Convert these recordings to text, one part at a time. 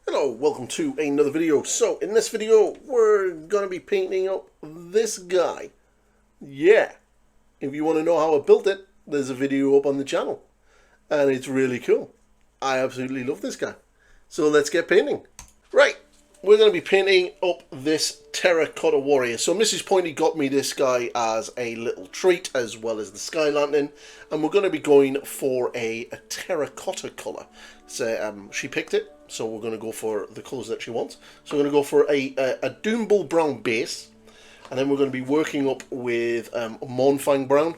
Hello, welcome to another video. So in this video we're going to be painting up this guy. Yeah, if you want to know how I built it, there's a video up on the channel and it's really cool. I absolutely love this guy. So let's get painting. Right, we're going to be painting up this terracotta warrior. So Mrs. Pointy got me this guy as a little treat, as well as the sky lantern, and we're going to be going for a terracotta colour. So she picked it, so we're going to go for the colours that she wants. So we're going to go for a Doombull brown base, and then we're going to be working up with Mournfang brown,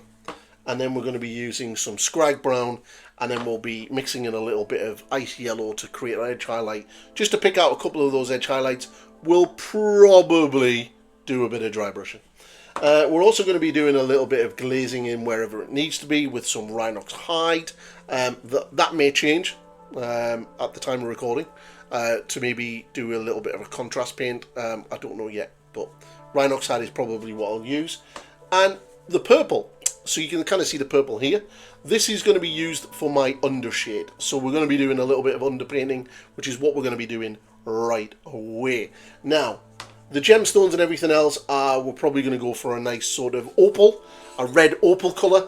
and then we're going to be using some Scrag brown, and then we'll be mixing in a little bit of ice yellow to create an edge highlight, just to pick out a couple of those edge highlights. We'll probably do a bit of dry brushing. We're also going to be doing a little bit of glazing in wherever it needs to be with some Rhinox hide. That may change at the time of recording to maybe do a little bit of a contrast paint. I don't know yet, but Rhinox hide is probably what I'll use. And the purple, so you can kind of see the purple here. This is going to be used for my undershade. So we're going to be doing a little bit of underpainting, which is what we're going to be doing right away. Now, the gemstones and everything else, we're probably going to go for a nice sort of opal, a red opal colour,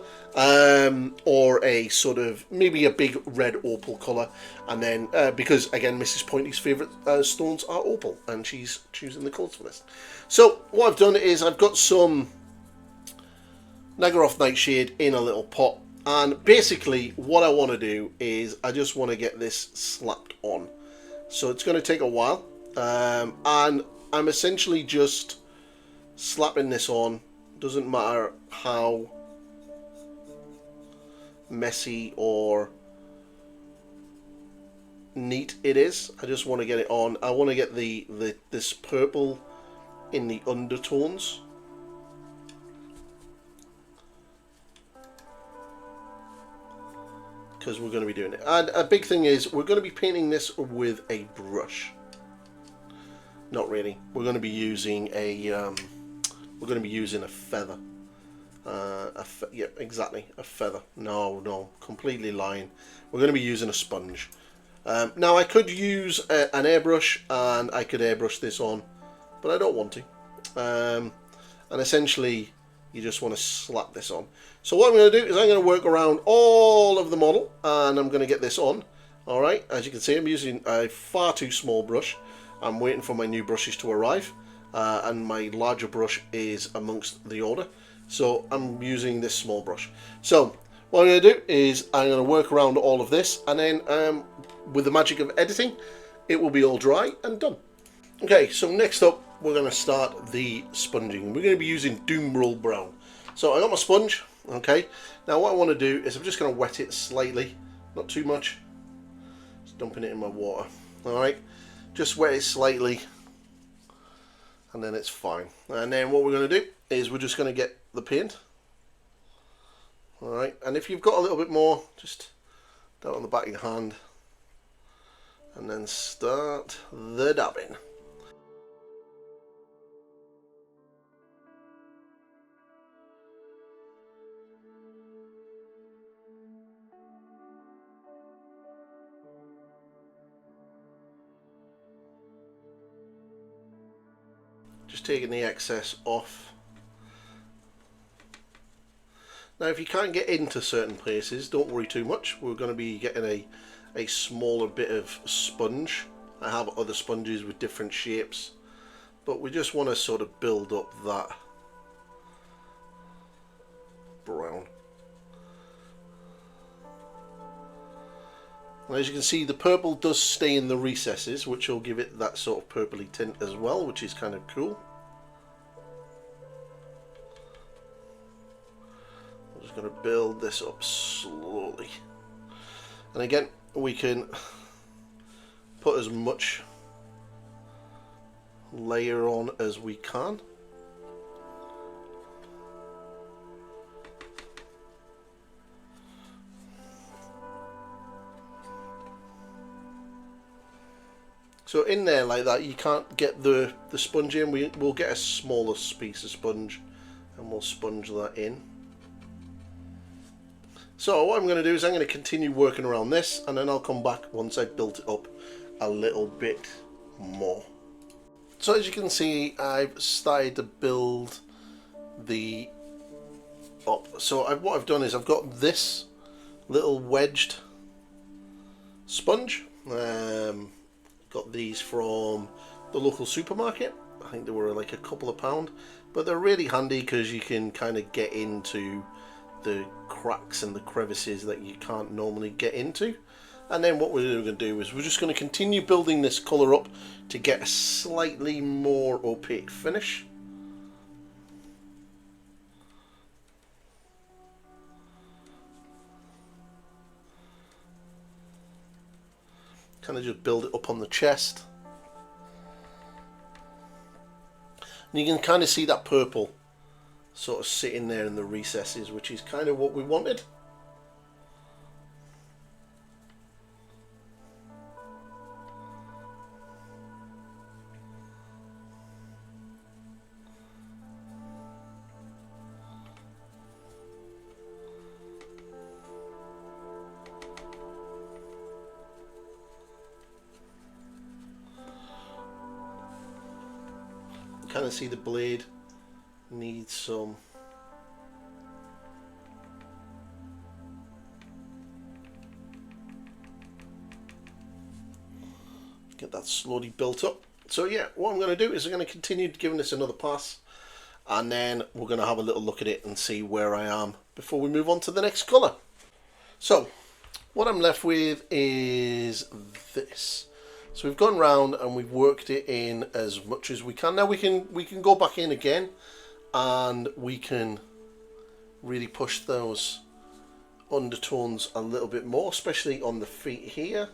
or a sort of, maybe a big red opal colour. And then, because again, Mrs. Pointy's favourite stones are opal, and she's choosing the colours for this. So what I've done is I've got some Nagaroth Nightshade in a little pot, and basically what I want to do is I just want to get this slapped on. So it's going to take a while, and I'm essentially just slapping this on. Doesn't matter how messy or neat it is, I just want to get it on. I want to get this purple in the undertones. Because we're going to be doing it. And a big thing is we're going to be painting this with a brush. Not really. We're going to be using a feather. Yeah, exactly, a feather. No, completely lying. We're going to be using a sponge. Now I could use an airbrush, and I could airbrush this on, but I don't want to. And essentially, you just want to slap this on. So what I'm going to do is I'm going to work around all of the model, and I'm going to get this on. Alright, as you can see, I'm using a far too small brush. I'm waiting for my new brushes to arrive, and my larger brush is amongst the order. So I'm using this small brush. So what I'm going to do is I'm going to work around all of this, and then with the magic of editing, it will be all dry and done. Okay, so next up, we're going to start the sponging. We're going to be using Doombull brown. So I got my sponge. Okay, now what I want to do is I'm just going to wet it slightly, not too much. Just dumping it in my water. Alright, just wet it slightly, and then it's fine. And then what we're going to do is we're just going to get the paint. Alright, and if you've got a little bit more, just down on the back of your hand, and then start the dabbing. Just taking the excess off. Now if you can't get into certain places, don't worry too much. We're going to be getting a smaller bit of sponge. I have other sponges with different shapes, but we just want to sort of build up that brown. And as you can see, the purple does stay in the recesses, which will give it that sort of purpley tint as well, which is kind of cool. I'm just going to build this up slowly. And again, we can put as much layer on as we can. So in there like that, you can't get the sponge in. We'll get a smaller piece of sponge and we'll sponge that in. So what I'm going to do is I'm going to continue working around this, and then I'll come back once I've built it up a little bit more. So as you can see, I've started to build the up. So what I've done is I've got this little wedged sponge. Got these from the local supermarket. I think they were like a couple of £1, but they're really handy because you can kind of get into the cracks and the crevices that you can't normally get into. And then what we're going to do is we're just going to continue building this colour up to get a slightly more opaque finish. Kind of just build it up on the chest. And you can kind of see that purple sort of sitting there in the recesses, which is kind of what we wanted. You kind of see the blade needs some get that slowly built up. So yeah, what I'm going to do is I'm going to continue giving this another pass, and then we're going to have a little look at it and see where I am before we move on to the next colour. So what I'm left with is this. So we've gone round and we've worked it in as much as we can. Now we can go back in again, and we can really push those undertones a little bit more, especially on the feet here.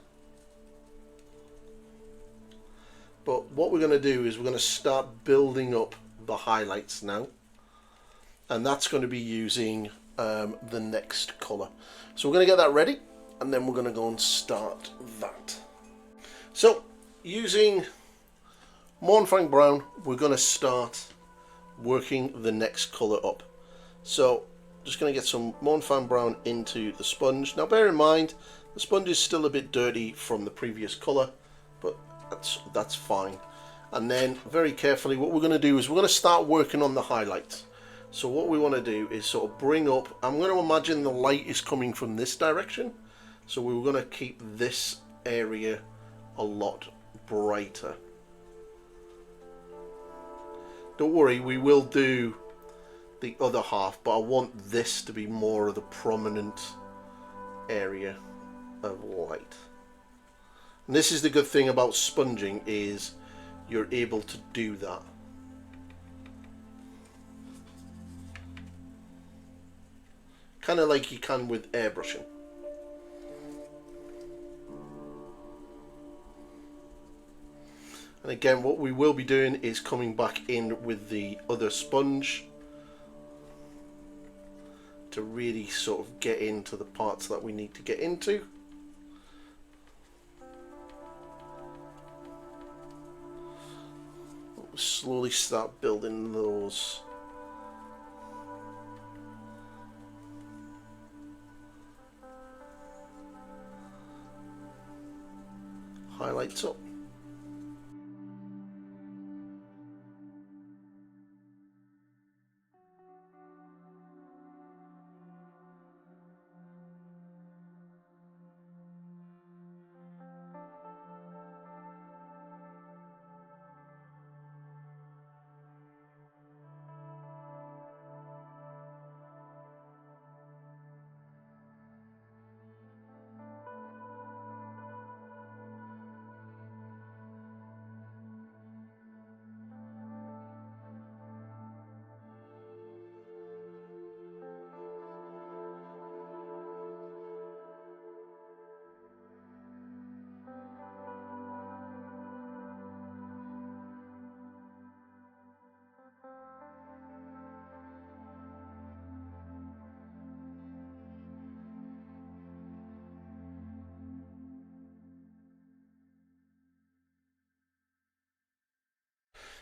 But what we're going to do is we're going to start building up the highlights now, and that's going to be using the next colour. So we're going to get that ready, and then we're going to go and start that. So using Mornfang Brown, we're going to start working the next colour up. So just going to get some Mornfang Brown into the sponge. Now bear in mind, the sponge is still a bit dirty from the previous colour, but that's fine. And then very carefully what we're going to do is we're going to start working on the highlights. So what we want to do is sort of bring up, I'm going to imagine the light is coming from this direction, so we're going to keep this area a lot brighter. Don't worry, we will do the other half, but I want this to be more of the prominent area of light. And this is the good thing about sponging, is you're able to do that. Kind of like you can with airbrushing. And again, what we will be doing is coming back in with the other sponge to really sort of get into the parts that we need to get into. Slowly start building those highlights up.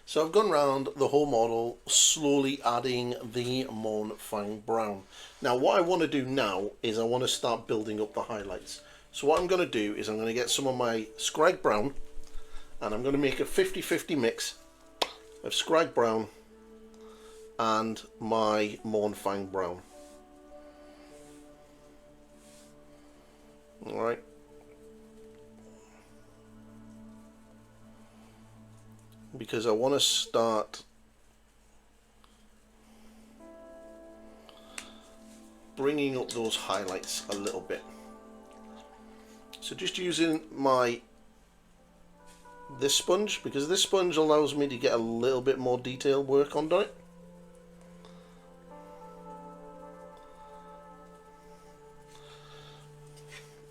So I've gone around the whole model, slowly adding the Mournfang Brown. Now what I want to do now is I want to start building up the highlights. So what I'm going to do is I'm going to get some of my Scrag Brown, and I'm going to make a 50-50 mix of Scrag Brown and my Mournfang Brown. Alright. Because I want to start bringing up those highlights a little bit. So just using this sponge, because this sponge allows me to get a little bit more detailed work on it.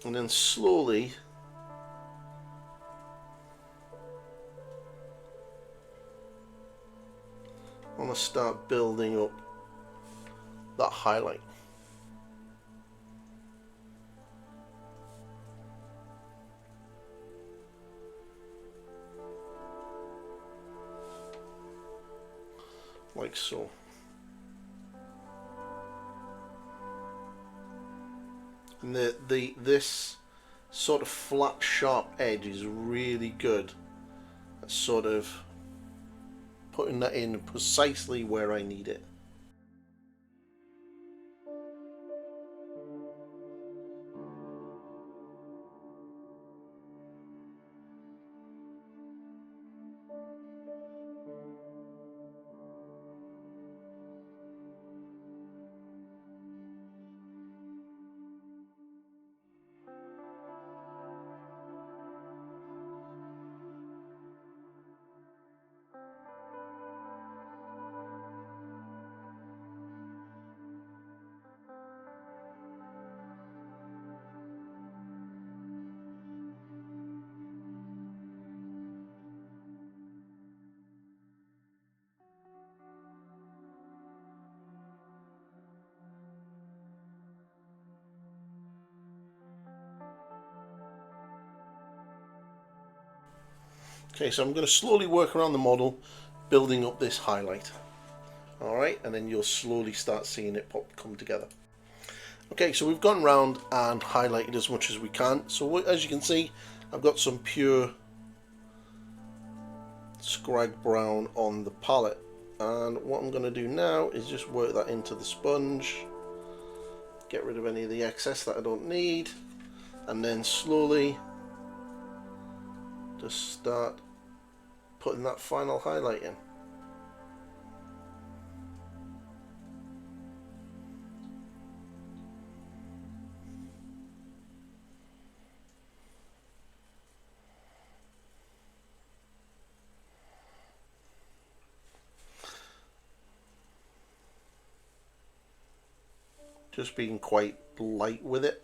And then slowly I want to start building up that highlight. Like so. And this sort of flat, sharp edge is really good at sort of putting that in precisely where I need it. Okay, so I'm going to slowly work around the model, building up this highlight. Alright, and then you'll slowly start seeing it come together. Okay, so we've gone round and highlighted as much as we can. So as you can see, I've got some pure Scrag Brown on the palette. And what I'm going to do now is just work that into the sponge. Get rid of any of the excess that I don't need. And then slowly just start putting that final highlight in. Just being quite light with it.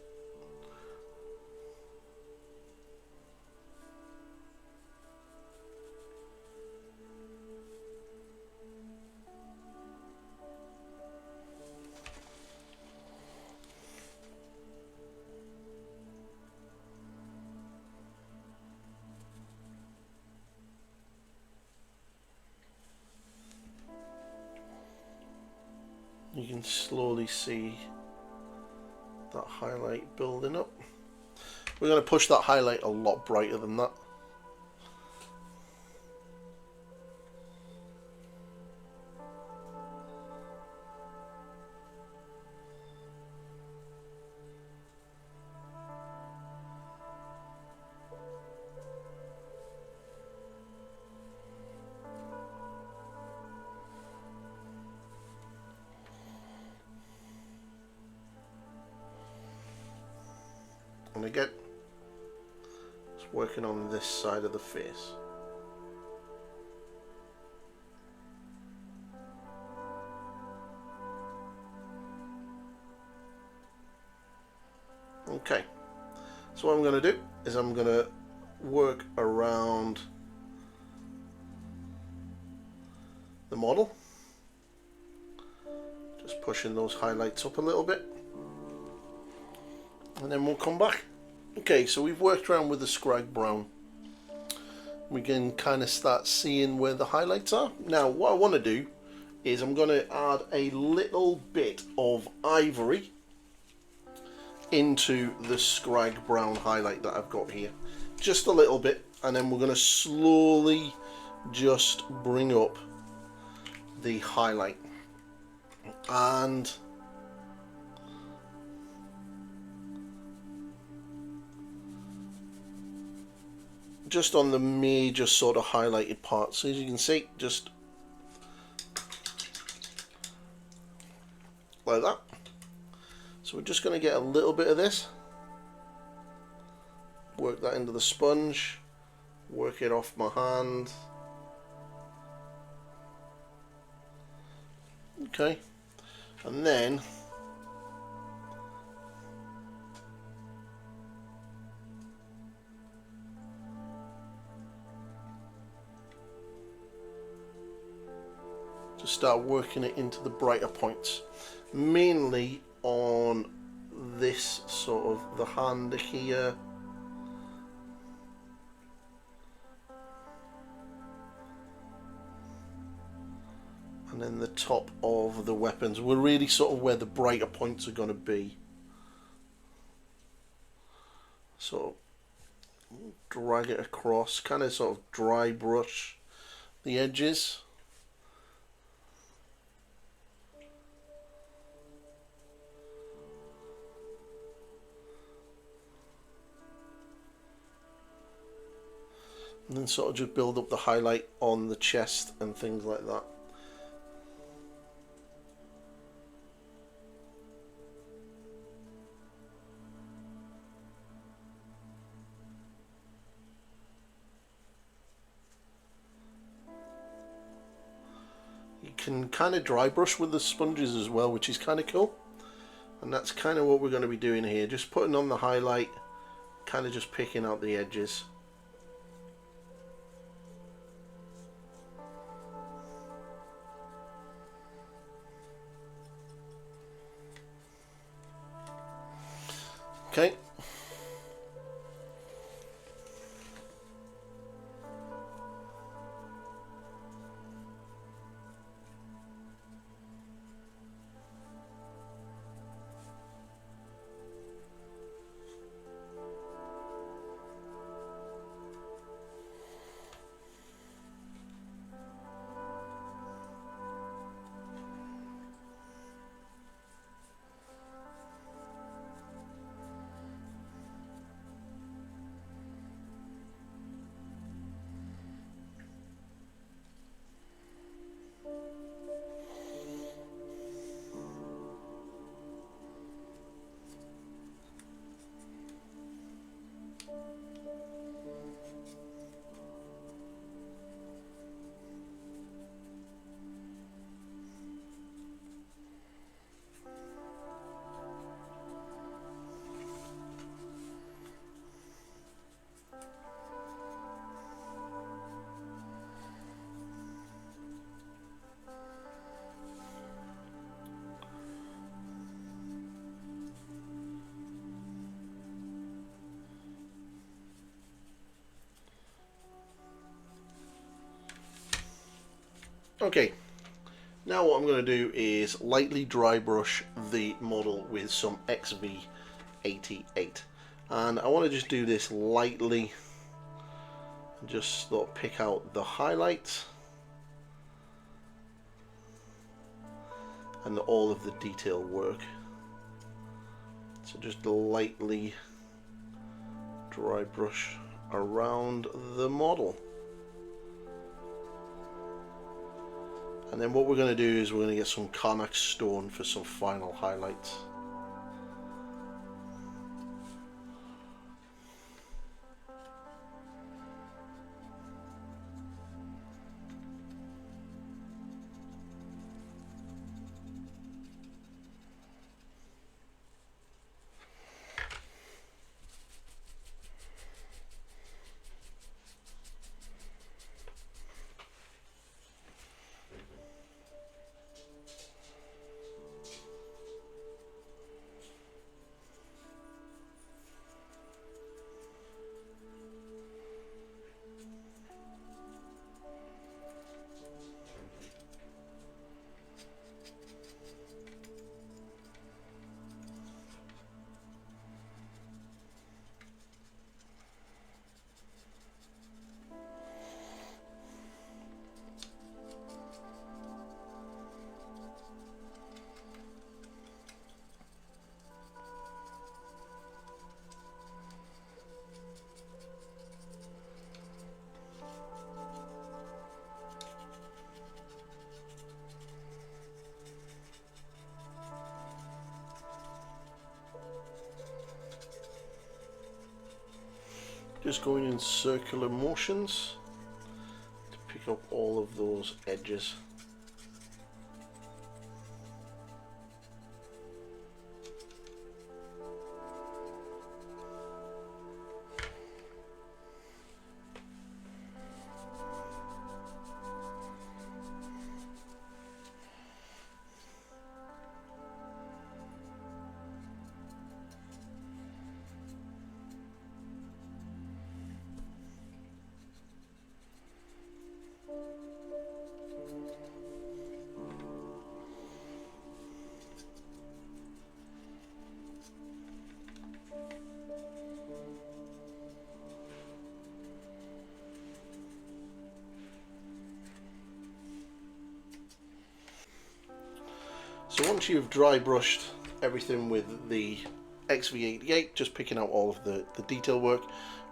You can slowly see that highlight building up. We're going to push that highlight a lot brighter than that. And again, just working on this side of the face. Okay, so what I'm going to do is I'm going to work around the model, just pushing those highlights up a little bit. And then we'll come back. Okay, so we've worked around with the Scrag Brown. we can kind of start seeing where the highlights are. Now what I want to do is I'm going to add a little bit of ivory into the Scrag brown highlight that I've got here. Just a little bit, and then we're going to slowly just bring up the highlight. And just on the major sort of highlighted parts. So as you can see, just like that. So we're just going to get a little bit of this, work that into the sponge, work it off my hand. Okay, and then just start working it into the brighter points, mainly on this sort of the hand here, and then the top of the weapons. We're really sort of where the brighter points are going to be. So drag it across, kind of sort of dry brush the edges. And then sort of just build up the highlight on the chest and things like that. You can kind of dry brush with the sponges as well, which is kind of cool. And that's kind of what we're going to be doing here. Just putting on the highlight, kind of just picking out the edges. Okay. Okay, now what I'm going to do is lightly dry brush the model with some XV88, and I want to just do this lightly, just sort of pick out the highlights and all of the detail work. So just lightly dry brush around the model. And then what we're going to do is we're going to get some Karnak stone for some final highlights. Just going in circular motions to pick up all of those edges. So once you've dry brushed everything with the XV88, just picking out all of the detail work,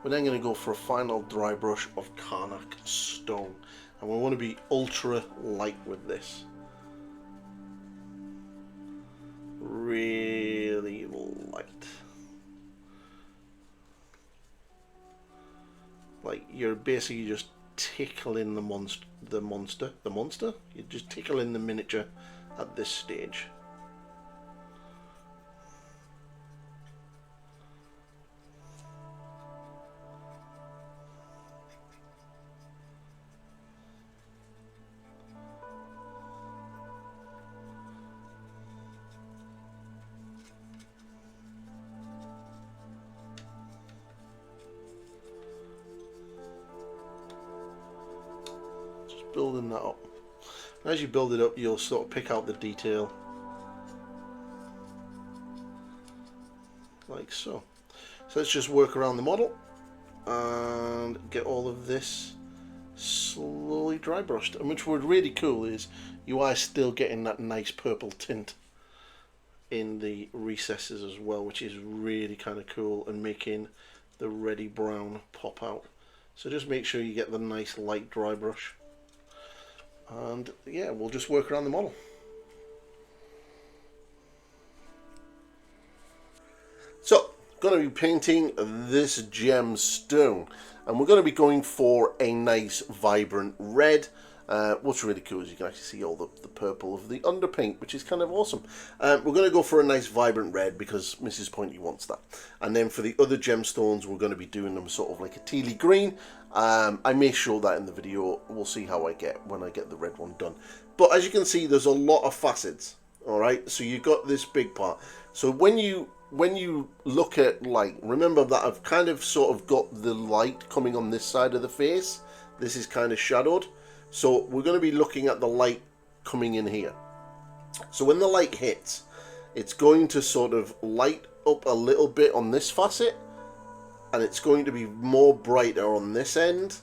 we're then going to go for a final dry brush of Karnak stone, and we want to be ultra light with this, really light, like you're basically just tickling the monster. You're just tickling the miniature at this stage. Just building that up. As you build it up, you'll sort of pick out the detail, like so. So let's just work around the model and get all of this slowly dry brushed. And which would really cool is you are still getting that nice purple tint in the recesses as well, which is really kind of cool and making the reddy brown pop out. So just make sure you get the nice light dry brush. And yeah, we'll just work around the model. So, going to be painting this gemstone, and we're going to be going for a nice vibrant red. What's really cool is you can actually see all the purple of the underpaint, which is kind of awesome. We're going to go for a nice vibrant red because Mrs. Pointy wants that. And then for the other gemstones, we're going to be doing them sort of like a tealy green. I may show that in the video. We'll see how I get when I get the red one done. But as you can see, there's a lot of facets. All right, so you got this big part. So when you look at light, remember that I've kind of sort of got the light coming on this side of the face. This is kind of shadowed. So we're going to be looking at the light coming in here. So when the light hits, it's going to sort of light up a little bit on this facet, and it's going to be more brighter on this end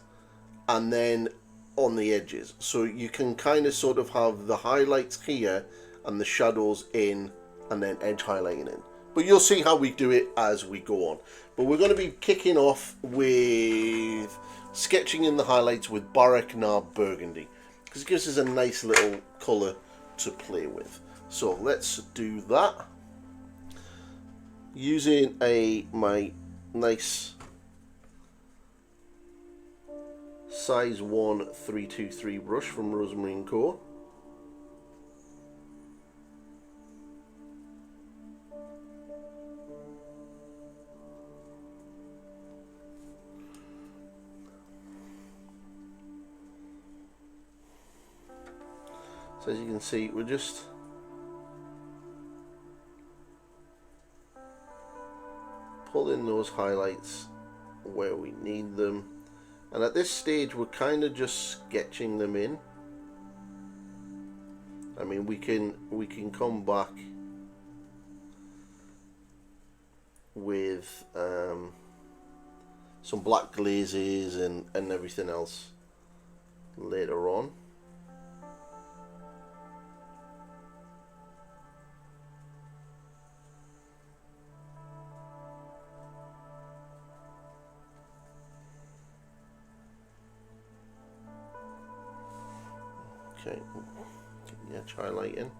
and then on the edges. So you can kind of sort of have the highlights here and the shadows in and then edge highlighting in. But you'll see how we do it as we go on. But we're going to be kicking off with sketching in the highlights with Barrack Narb Burgundy, because it gives us a nice little colour to play with. So let's do that. Using my nice size 1 323 brush from Rosemary CO. So as you can see, we're just pulling those highlights where we need them, and at this stage we're kind of just sketching them in. I mean, we can come back with some black glazes and everything else later on. Okay, get the edge highlighting.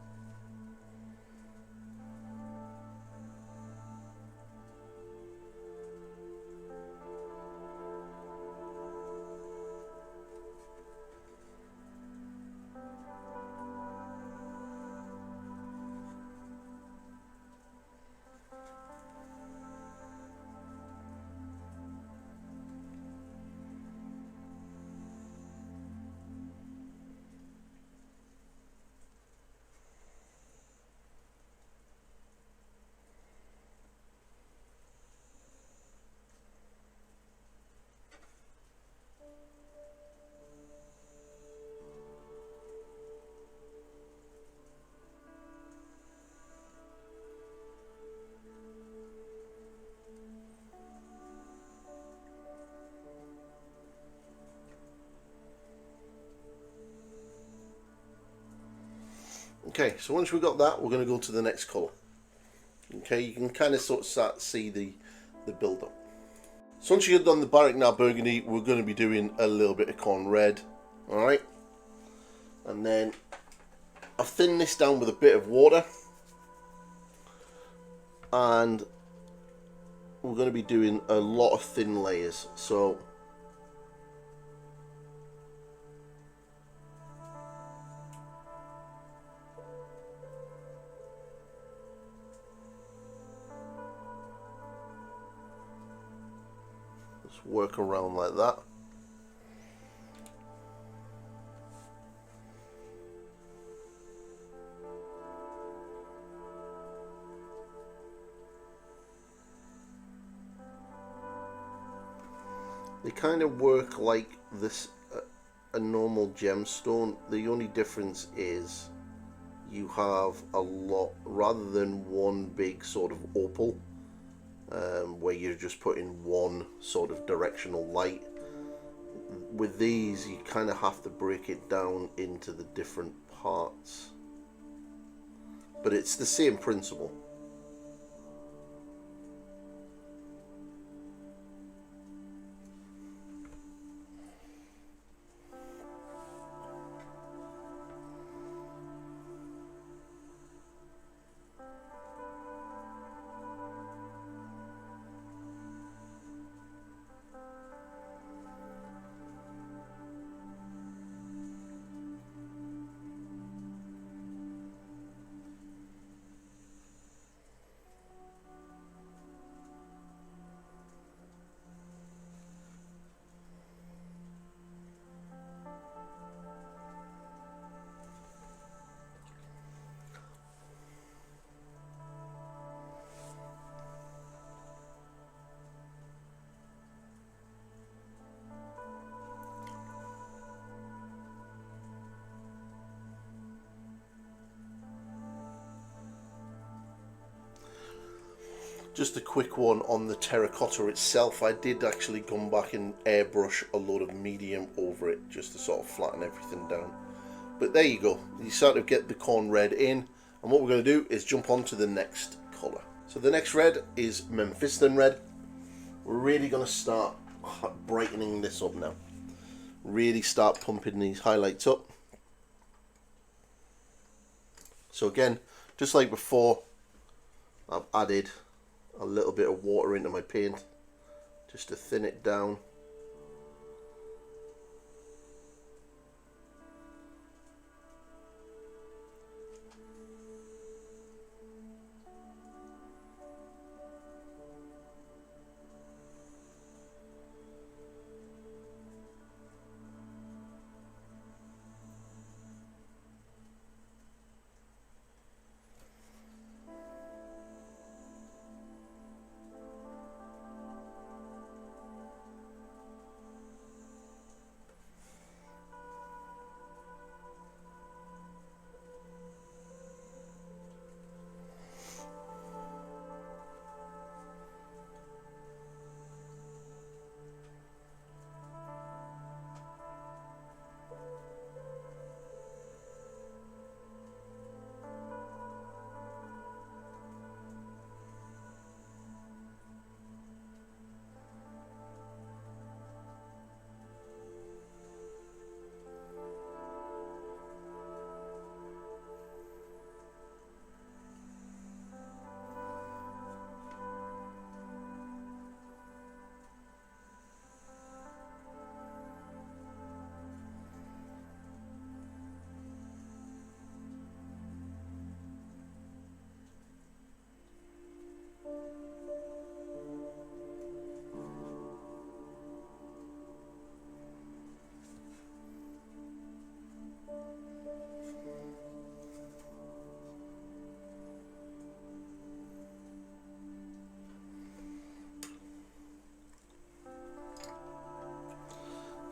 Okay, so once we've got that, we're going to go to the next colour. Okay, you can kind of sort of start to see the build up. So once you've done the Barrack Now Burgundy, we're going to be doing a little bit of corn red. Alright, and then I've thinned this down with a bit of water, and we're going to be doing a lot of thin layers. So just work around like that. They kind of work like this, a normal gemstone. The only difference is you have a lot, rather than one big sort of opal, where you're just putting one sort of directional light. With these, you kind of have to break it down into the different parts. But it's the same principle. Just a quick one on the terracotta itself. I did actually come back and airbrush a load of medium over it just to sort of flatten everything down. But there you go. You sort of get the corn red in. And what we're going to do is jump on to the next colour. So the next red is Memphiston red. We're really going to start brightening this up now. Really start pumping these highlights up. So again, just like before, I've added a little bit of water into my paint just to thin it down.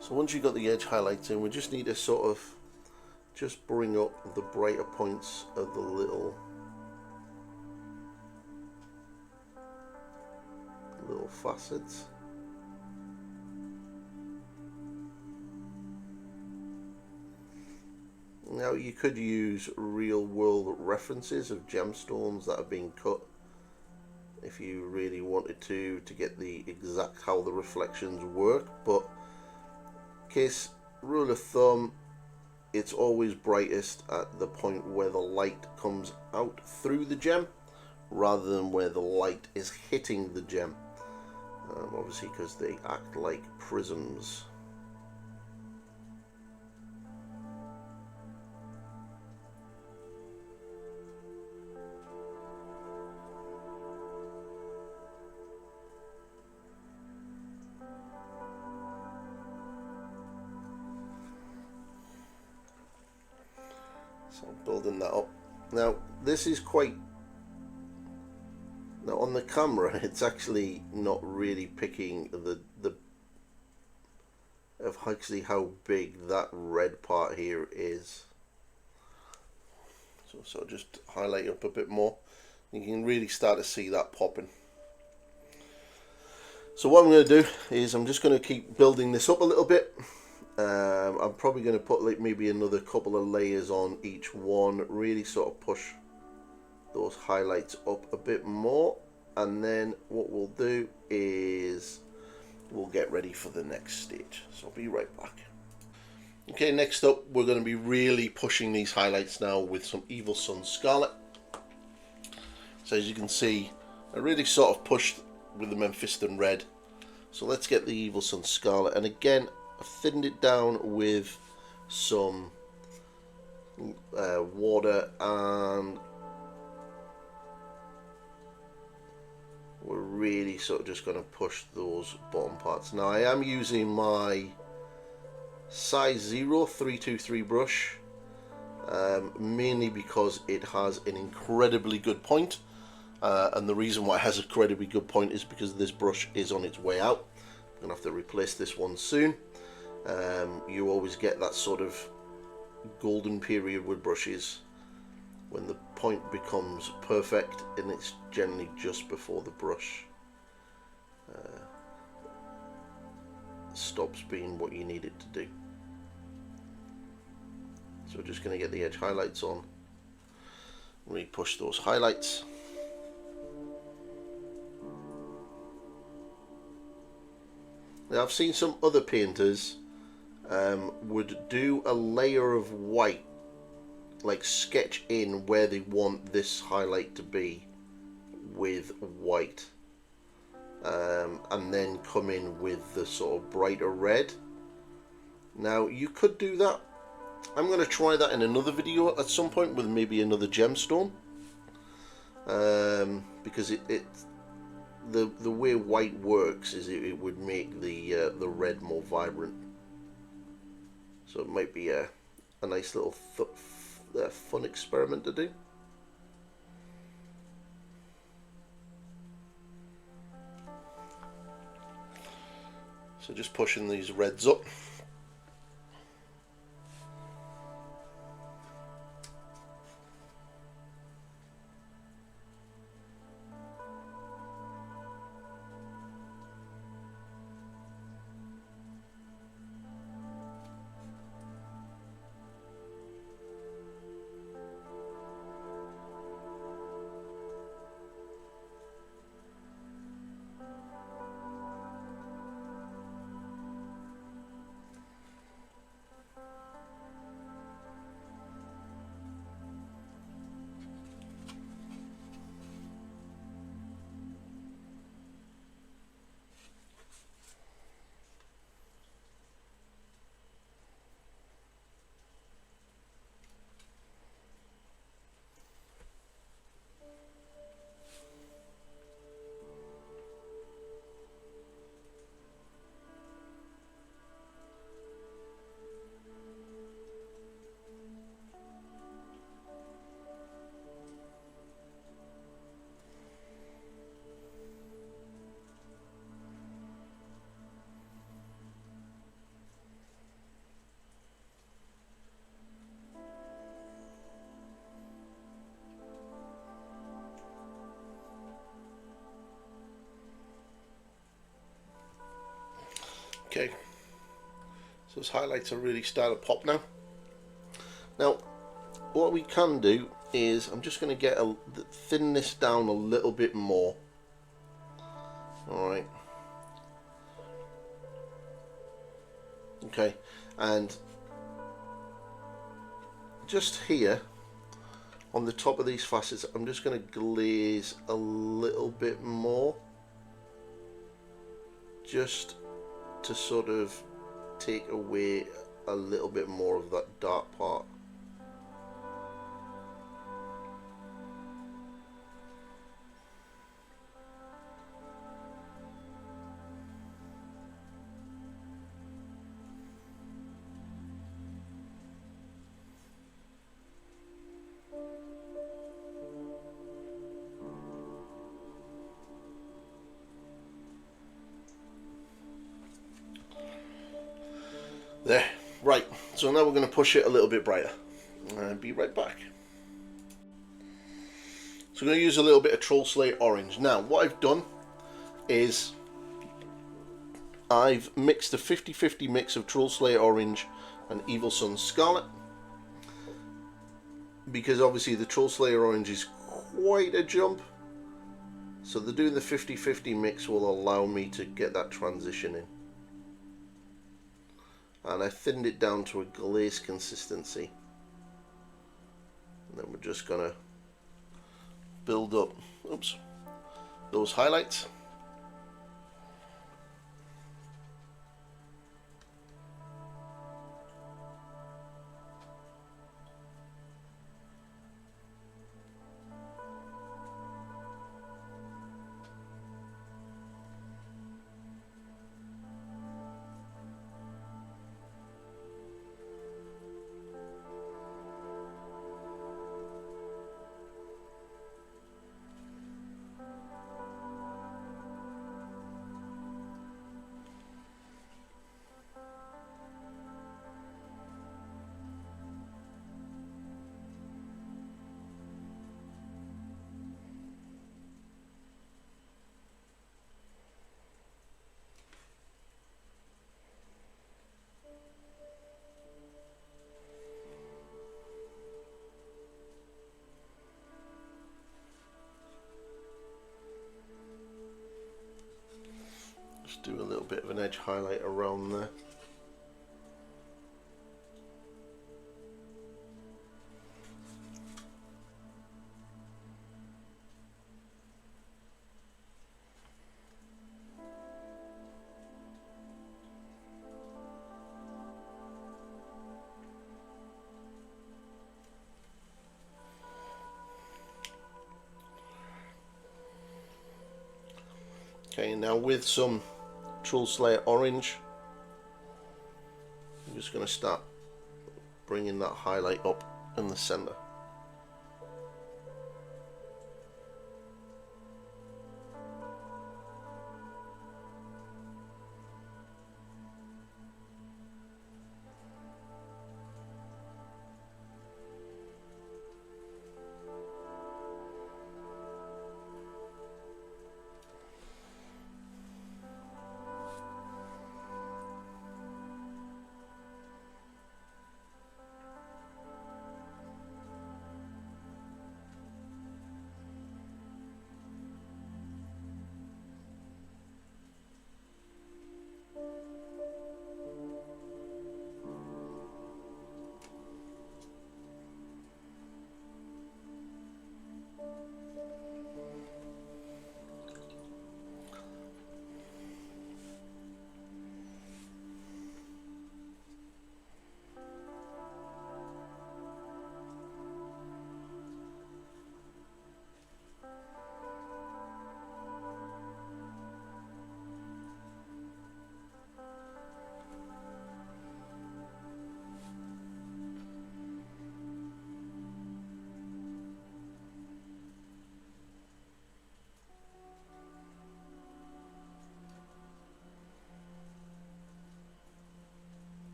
So once you've got the edge highlights in, we just need to sort of just bring up the brighter points of the little facets. Now you could use real world references of gemstones that have been cut if you really wanted to get the exact how the reflections work, but case rule of thumb, it's always brightest at the point where the light comes out through the gem rather than where the light is hitting the gem, obviously because they act like prisms. So I'm building that up. Now this is quite, now on the camera it's actually not really picking the of actually how big that red part here is. So just highlight up a bit more. You can really start to see that popping. So what I'm going to do is I'm just going to keep building this up a little bit. I'm probably going to put like maybe another couple of layers on each one, really sort of push those highlights up a bit more, and then what we'll do is we'll get ready for the next stage. So I'll be right back. Okay, next up we're going to be really pushing these highlights now with some Evil Sunz Scarlet. So as you can see, I really sort of pushed with the Mephiston red. So let's get the Evil Sunz Scarlet, and again I've thinned it down with some water, and we're really sort of just going to push those bottom parts. Now I am using my size 0 323 brush, mainly because it has an incredibly good point, and the reason why it has a incredibly good point is because this brush is on its way out. I'm going to have to replace this one soon. You always get that sort of golden period with brushes when the point becomes perfect, and it's generally just before the brush stops being what you need it to do. So we're just going to get the edge highlights on, really push those highlights. Now I've seen some other painters would do a layer of white, like sketch in where they want this highlight to be with white, and then come in with the sort of brighter red. Now you could do that. I'm going to try that in another video at some point with maybe another gemstone, because the way white works is it would make the red more vibrant. So it might be a nice little fun experiment to do. So just pushing these reds up. Okay, so those highlights are really starting to pop now. Now, what we can do is, I'm just going to get thin this down a little bit more. Alright. Okay, and just here on the top of these facets, I'm just going to glaze a little bit more, just to sort of take away a little bit more of that dark part. There, right, so now we're going to push it a little bit brighter. And be right back. So I'm going to use a little bit of Troll Slayer Orange. Now, what I've done is I've mixed a 50-50 mix of Troll Slayer Orange and Evil Sunz Scarlet, because obviously the Troll Slayer Orange is quite a jump. So the doing the 50-50 mix will allow me to get that transition in. And I thinned it down to a glaze consistency. And then we're just going to build up, oops, those highlights. Just do a little bit of an edge highlight around there. Okay, now with some Troll Slayer Orange, I'm just going to start bringing that highlight up in the center.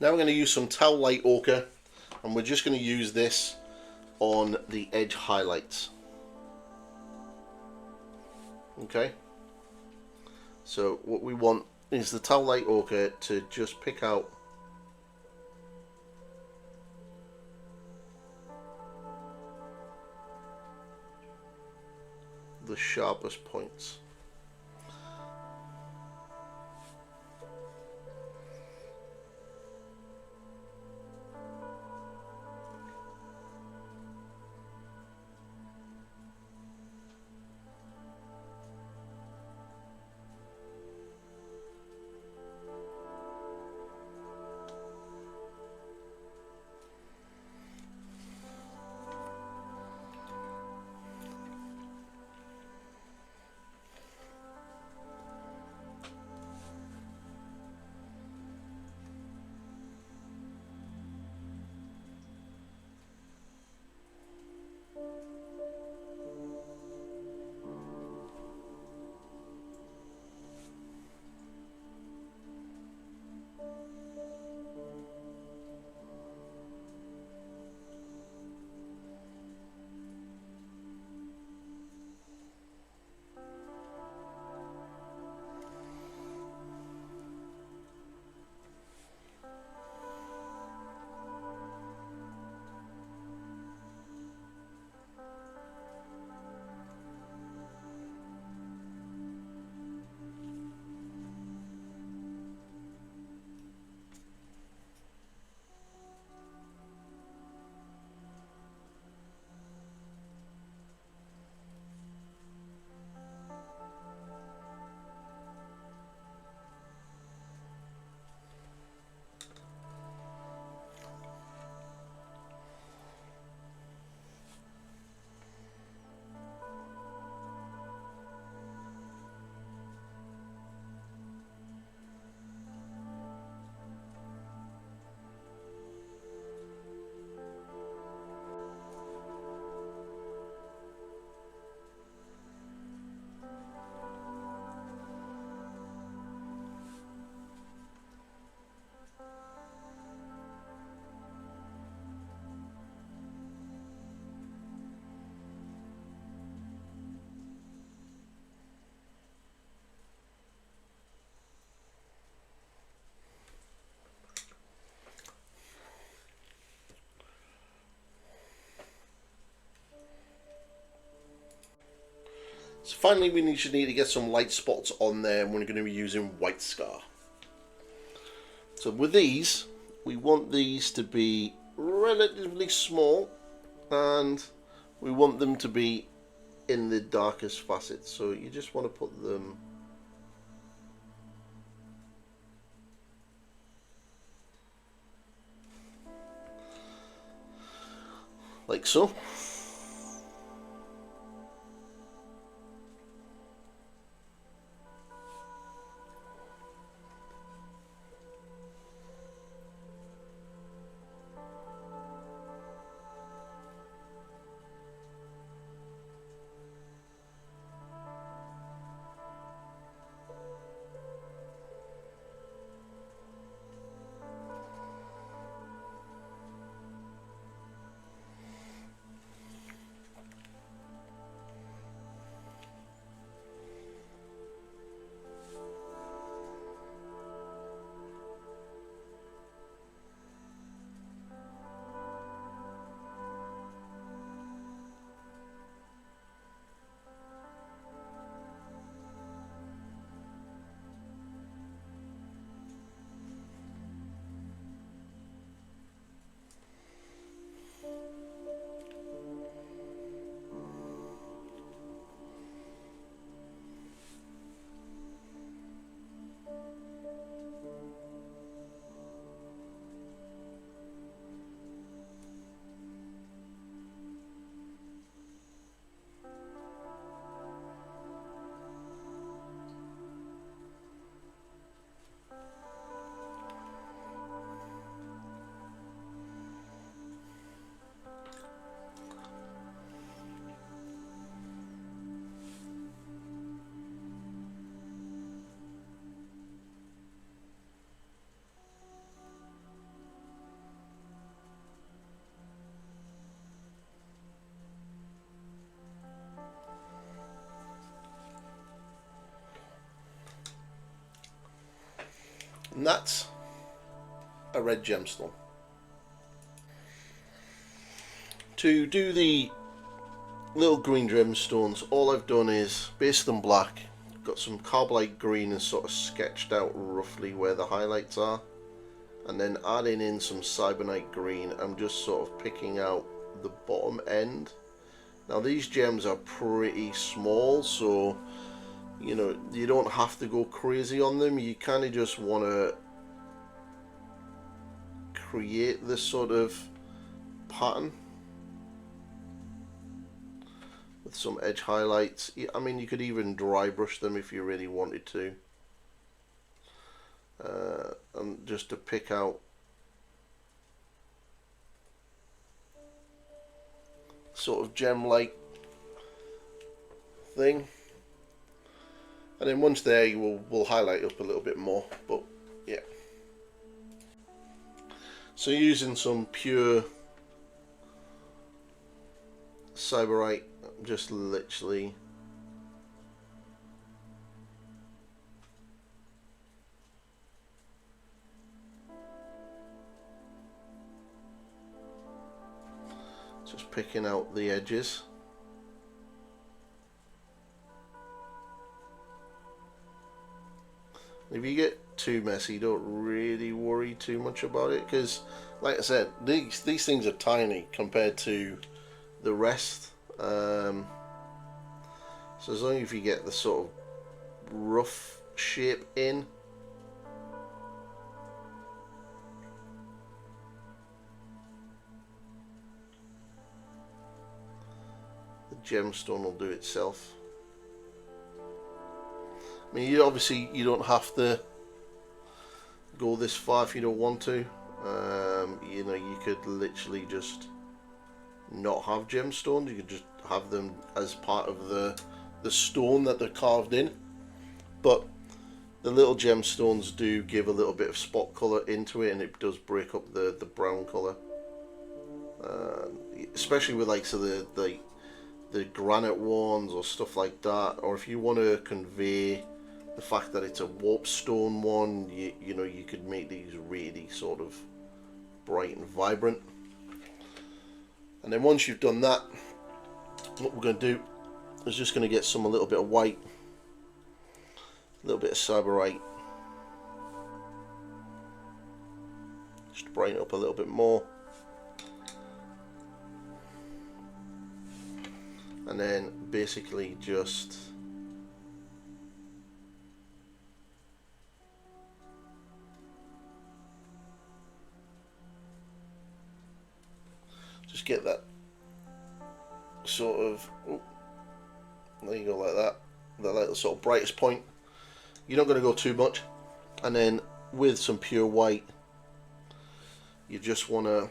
Now we're going to use some towel light ochre, and we're just going to use this on the edge highlights. Okay, so what we want is the towel light ochre to just pick out the sharpest points. So finally we need to get some light spots on there, and we're going to be using white scar. So with these, we want these to be relatively small, and we want them to be in the darkest facets. So you just want to put them like so. And that's a red gemstone. To do the little green gemstones, all I've done is based them black, got some carbide green and sort of sketched out roughly where the highlights are, and then adding in some cybernite green. I'm just sort of picking out the bottom end. Now these gems are pretty small, so you know, you don't have to go crazy on them. You kind of just want to create this sort of pattern with some edge highlights. I mean, you could even dry brush them if you really wanted to, and just to pick out sort of gem-like thing. And then once there, we'll highlight up a little bit more. But yeah, so using some pure Cyberite, just literally just picking out the edges. If you get too messy, don't really worry too much about it, because like I said, these things are tiny compared to the rest. So as long as you get the sort of rough shape in, the gemstone will do itself. I mean, you don't have to go this far if you don't want to. You know, you could literally just not have gemstones. You could just have them as part of the stone that they're carved in. But the little gemstones do give a little bit of spot colour into it, and it does break up the brown colour. Especially with like the granite ones or stuff like that, or if you want to convey the fact that it's a warp stone one, you know, you could make these really sort of bright and vibrant. And then once you've done that, what we're going to do is just going to get a little bit of white, a little bit of Cyberite, just to brighten up a little bit more. And then basically just get that sort of, there you go, like that, like the sort of brightest point. You're not going to go too much. And then with some pure white, you just want to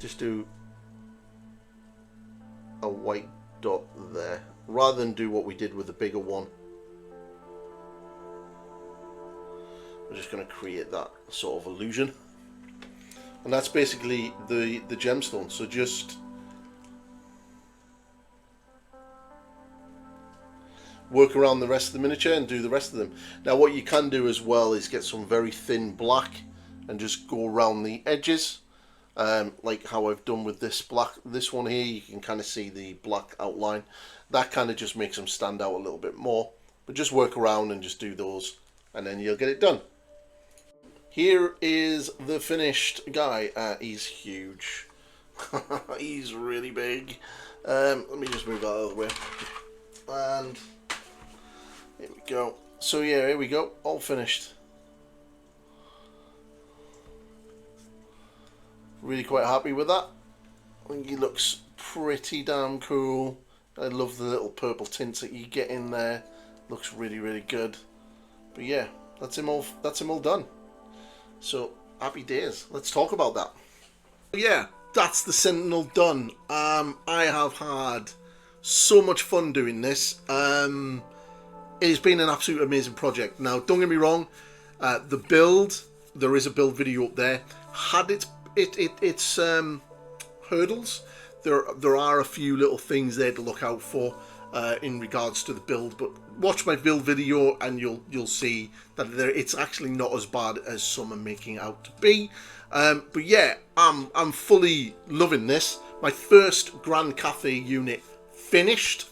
just do a white dot there, rather than do what we did with the bigger one. We're just going to create that sort of illusion, and that's basically the gemstone. So just work around the rest of the miniature and do the rest of them. Now what you can do as well is get some very thin black and just go around the edges, like how I've done with this one here. You can kind of see the black outline. That kind of just makes them stand out a little bit more. But just work around and just do those, and then you'll get it done. Here is the finished guy. He's huge. He's really big. Let me just move that out of the way. And here we go. So yeah, here we go. All finished. Really quite happy with that. I think he looks pretty damn cool. I love the little purple tints that you get in there. Looks really, really good. But yeah, that's him all done. So happy days. Let's talk about that. Yeah, that's the Sentinel done. I have had so much fun doing this. It's been an absolute amazing project. Now, don't get me wrong, the build, there is a build video up there. Had its hurdles. There are a few little things there to look out for. in regards to the build, but watch my build video and you'll see that it's actually not as bad as some are making out to be. But yeah, I'm fully loving this. My first Grand Cathay unit finished,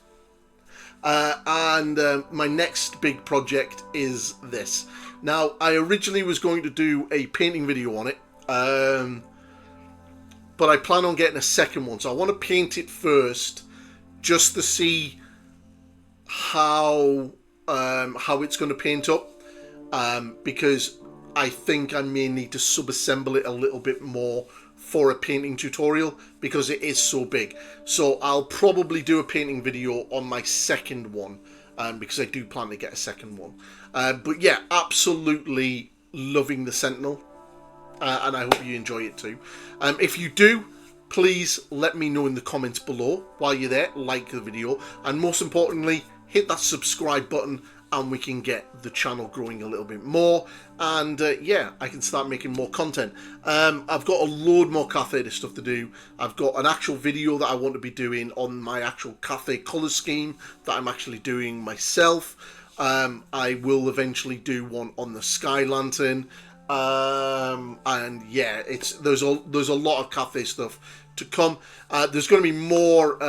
and my next big project is this. Now, I originally was going to do a painting video on it, but I plan on getting a second one, so I want to paint it first just to see how it's going to paint up, because I think I may need to sub-assemble it a little bit more for a painting tutorial because it is so big. So I'll probably do a painting video on my second one, because I do plan to get a second one. But yeah, absolutely loving the Sentinel, and I hope you enjoy it too. If you do, please let me know in the comments below. While you're there, like the video, and most importantly, hit that subscribe button, and we can get the channel growing a little bit more, and yeah, I can start making more content. I've got a load more Cathay stuff to do. I've got an actual video that I want to be doing on my actual Cathay colour scheme that I'm actually doing myself. I will eventually do one on the Sky Lantern, and yeah, there's a lot of Cathay stuff to come. There's going to be more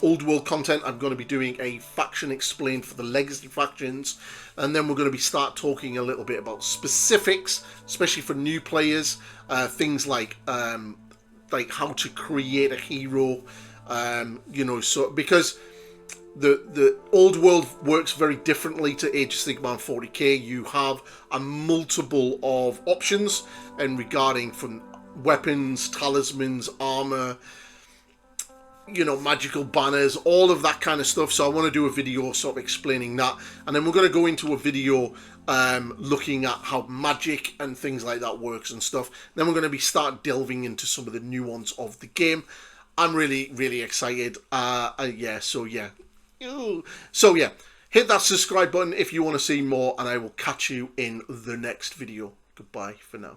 old world content. I'm going to be doing a faction explained for the legacy factions, and then we're going to be start talking a little bit about specifics, especially for new players, things like how to create a hero, you know, so because the old world works very differently to Age of Sigmar and 40k. You have a multiple of options and regarding from weapons, talismans, armor, you know, magical banners, all of that kind of stuff. So I want to do a video sort of explaining that, and then we're going to go into a video looking at how magic and things like that works and stuff. Then we're going to start delving into some of the nuance of the game. I'm really excited. Yeah, so yeah, hit that subscribe button if you want to see more, and I will catch you in the next video. Goodbye for now.